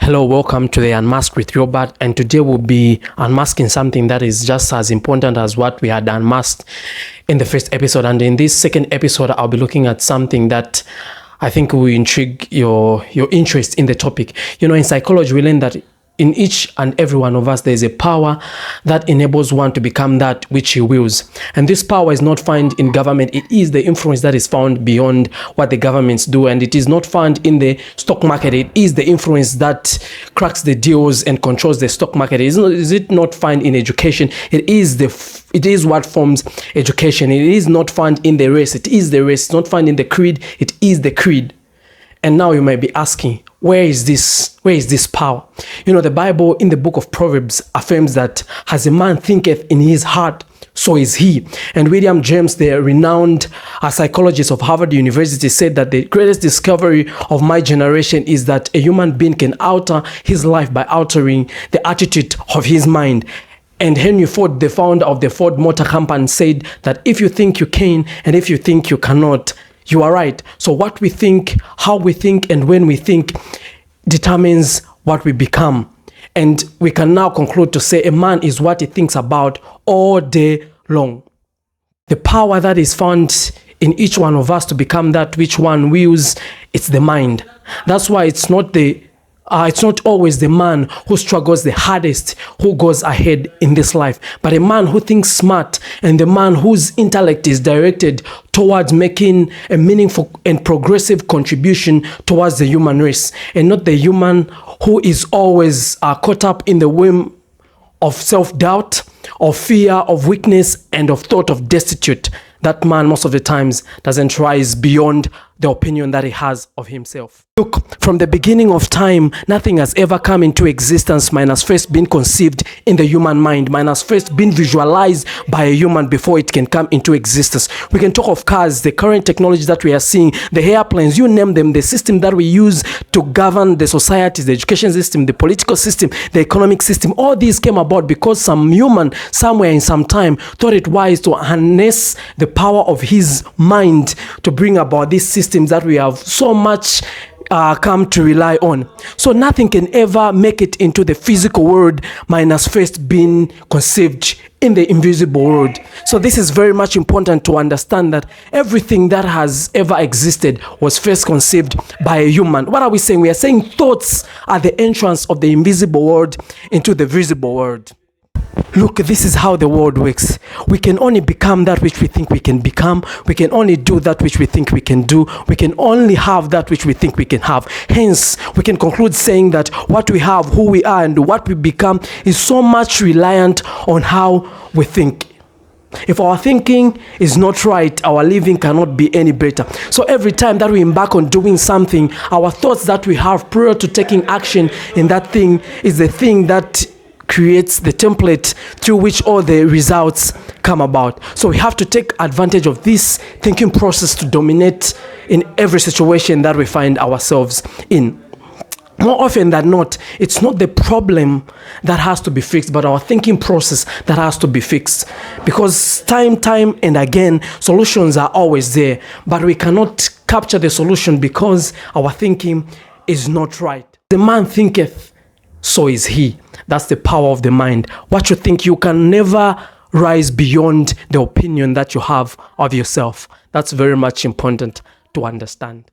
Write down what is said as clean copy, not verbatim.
Hello, welcome to the Unmasked with Robert, and today we'll be unmasking something that is just as important as what we had unmasked in the first episode. And in this second episode, I'll be looking at something that I think will intrigue your interest in the topic. You know, in psychology, we learn that in each and every one of us, there is a power that enables one to become that which he wills. And this power is not found in government. It is the influence that is found beyond what the governments do. And it is not found in the stock market. It is the influence that cracks the deals and controls the stock market. Is it not found in education? It is what forms education. It is not found in the race. It is the race. It's not found in the creed. It is the creed. And now you might be asking, where is this power? You know, the Bible in the book of Proverbs affirms that as a man thinketh in his heart, so is he. And William James, the renowned psychologist of Harvard University, said that the greatest discovery of my generation is that a human being can alter his life by altering the attitude of his mind. And Henry Ford, the founder of the Ford Motor Company, said that if you think you can and if you think you cannot, you are right. So what we think, how we think, and when we think determines what we become. And we can now conclude to say a man is what he thinks about all day long. The power that is found in each one of us to become that which one wills, it's the mind. That's why it's not always the man who struggles the hardest who goes ahead in this life, but a man who thinks smart and the man whose intellect is directed towards making a meaningful and progressive contribution towards the human race, and not the human who is always caught up in the whim of self-doubt, of fear, of weakness, and of thought of destitute. That man most of the times doesn't rise beyond the opinion that he has of himself. Look, from the beginning of time, nothing has ever come into existence minus first been conceived in the human mind, minus first been visualized by a human before it can come into existence. We can talk of cars, the current technology that we are seeing, the airplanes, you name them, the system that we use to govern the societies, the education system, the political system, the economic system. All these came about because some human, somewhere in some time, thought it wise to harness the power of his mind to bring about these systems that we have so much come to rely on. So nothing can ever make it into the physical world minus first being conceived in the invisible world. So this is very much important to understand that everything that has ever existed was first conceived by a human. What are we saying? We are saying thoughts are the entrance of the invisible world into the visible world. Look, this is how the world works. We can only become that which we think we can become. We can only do that which we think we can do. We can only have that which we think we can have. Hence, we can conclude saying that what we have, who we are, and what we become is so much reliant on how we think. If our thinking is not right, our living cannot be any better. So every time that we embark on doing something, our thoughts that we have prior to taking action in that thing is the thing that creates the template through which all the results come about. So we have to take advantage of this thinking process to dominate in every situation that we find ourselves in. More often than not, it's not the problem that has to be fixed, but our thinking process that has to be fixed. Because time and again, solutions are always there, but we cannot capture the solution because our thinking is not right. The man thinketh, so is he. That's the power of the mind. What you think, you can never rise beyond the opinion that you have of yourself. That's very much important to understand.